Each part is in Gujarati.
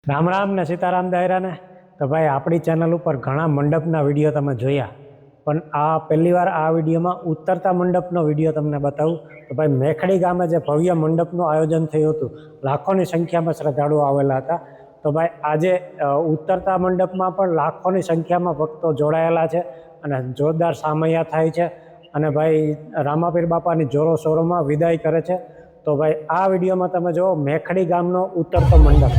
રામ રામ ને સીતારામ દાયરાને તો ભાઈ આપણી ચેનલ ઉપર ઘણા મંડપના વિડીયો તમે જોયા, પણ આ પહેલીવાર આ વિડીયોમાં ઉતરતા મંડપનો વિડીયો તમને બતાવું. તો ભાઈ મેખડી ગામે જે ભવ્ય મંડપનું આયોજન થયું હતું, લાખોની સંખ્યામાં શ્રદ્ધાળુઓ આવેલા હતા. તો ભાઈ આજે ઉતરતા મંડપમાં પણ લાખોની સંખ્યામાં ભક્તો જોડાયેલા છે અને જોરદાર સામૈયા થાય છે અને ભાઈ રામાપીર બાપાની જોરો શોરોમાં વિદાય કરે છે. તો ભાઈ આ વિડીયોમાં તમે જુઓ મેખડી ગામનો ઉતરતો મંડપ.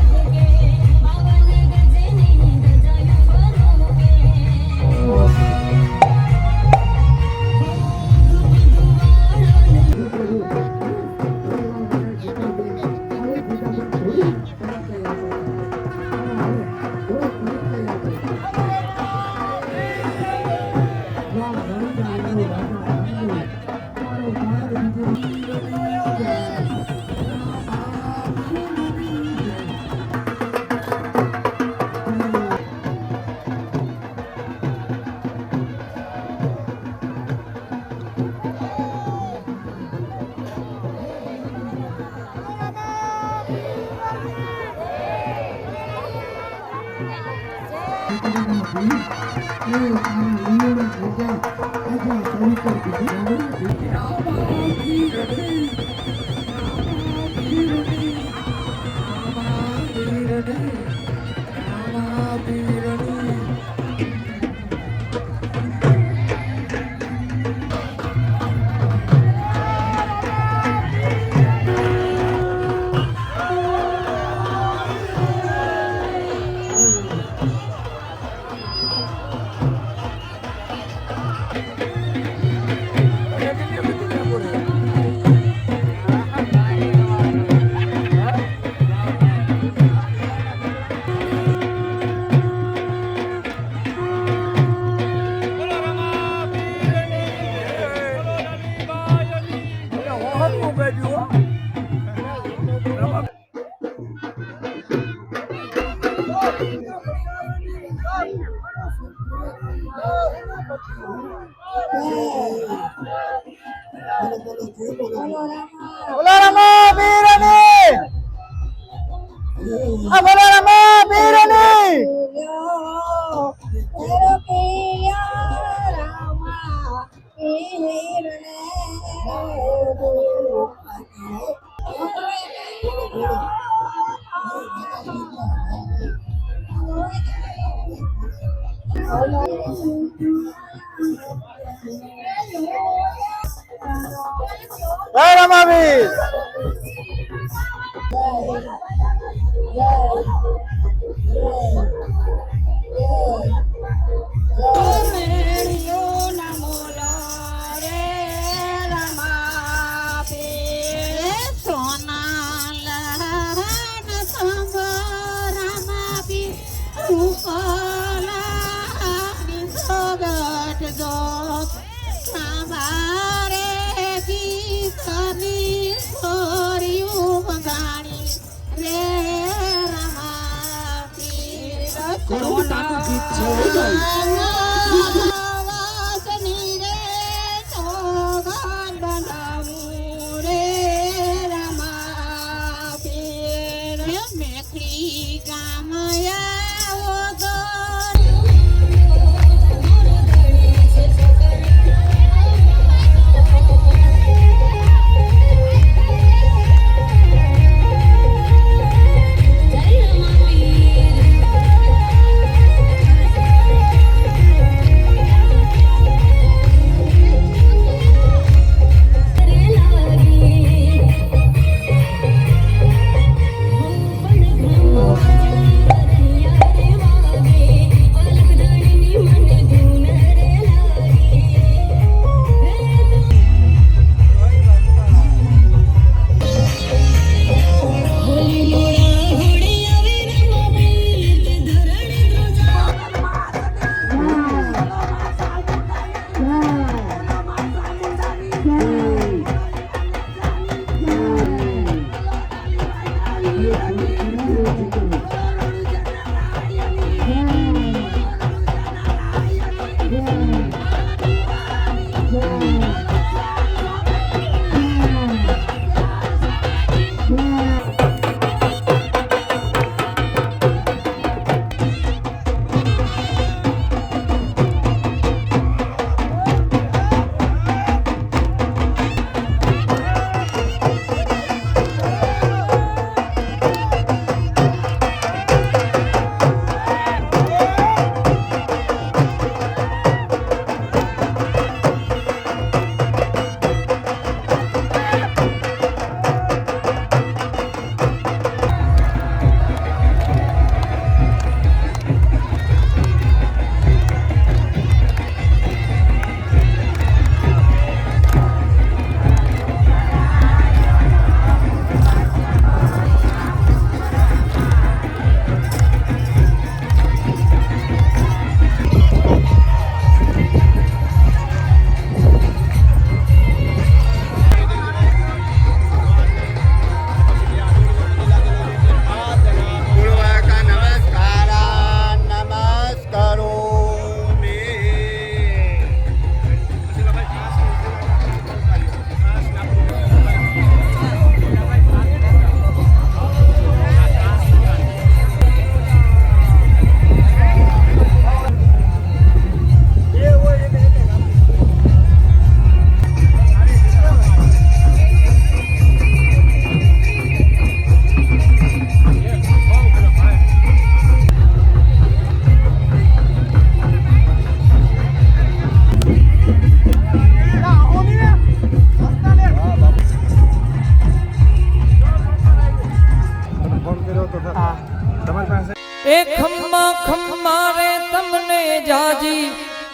પાસે એ ખમ્મા ખમ્મા રે તમને જાજી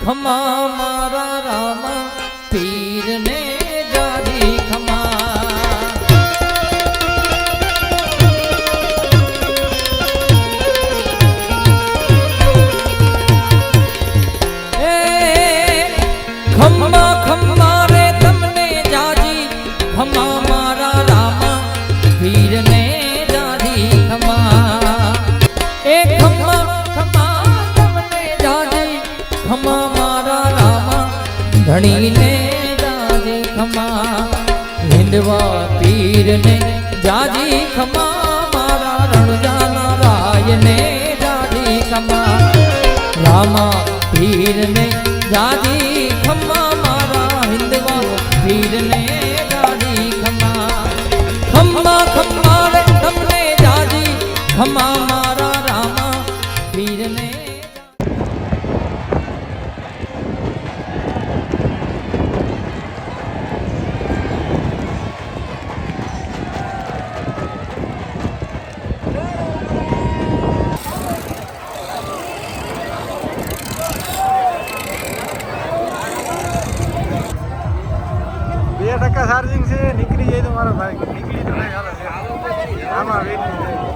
ખમા મારા રામ પીર ને જાજી ખમા એ ખમ્મા ખમ્મા રે તમને જાજી ખમા મારા રામ પીર ને જાજી ખમા એ ખમ્મા ખમ્મા તમને જાજી ખમા મારા રામા ધણી ને જાજી ખમા હિંદવા પીર ને જાજી ખમા મારા રણજાના રાય ને જાજી ખમા રામા પીર ને જાજી ખમા મારા હિંદવા પીર ને જાજી ખમા ખમ્મા ખમ્મા રે તમને જાજી ખમા મારા રામા પીર ને ચાર્જિંગ છે નીકળી જાય તો મારો ભાઈ નીકળી તો નહીં હાલે આમાં વેટ